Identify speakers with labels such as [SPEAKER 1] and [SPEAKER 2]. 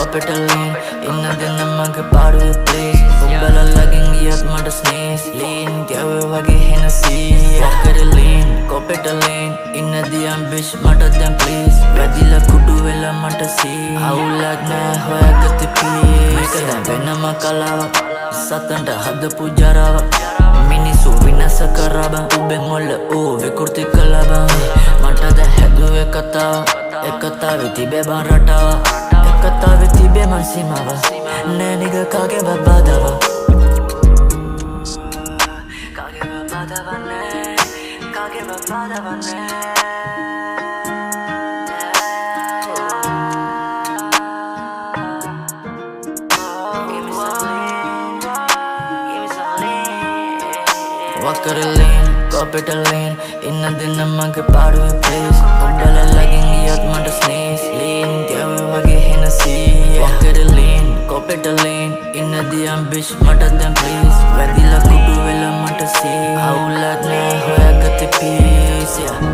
[SPEAKER 1] Capitoline ඉන්නදෙන මගේ පාඩුවේ please උඹලා ලගින් ගියත් මට sneeze lean ගැවේ වගේ Hennessy වක්කර lean Capitoline ඉන්නදී I'm bitch මට දැන් please වැදිලා කුඩු වෙලා මට see අවුලක් නෑ හොයාගත්තේ please මේක දැන් වෙනම කලාවක් සතන්ට හදපු ජරාවක් මිනිස්සු විනාශ කරා බං උඹේ මොළ ඕ විකෘති කළා බං මට දැන් හැදුවේ කතාව ඒ කතාවේ තිබේ බං රටාව ඒ කතාවේ තිබේ මං සීමාව නෑ නිග කාගේවත් බාධාවක් කාගේවත් බාධාවක් නෑ කාගේවත් බාධාවක් නෑ Capitoline, Capitoline ඉන්නදෙන මගේ පාඩුවේ please උඹලා ලගින් ගියත් මට sneeze lean ගැවේ වගේ Hennessy Capitoline, Capitoline ඉන්නදී I'm bitch මට දැන් please වැදිලා කුඩු වෙලා මට see අවුලක් නෑ හොයාගත්තේ peace yeah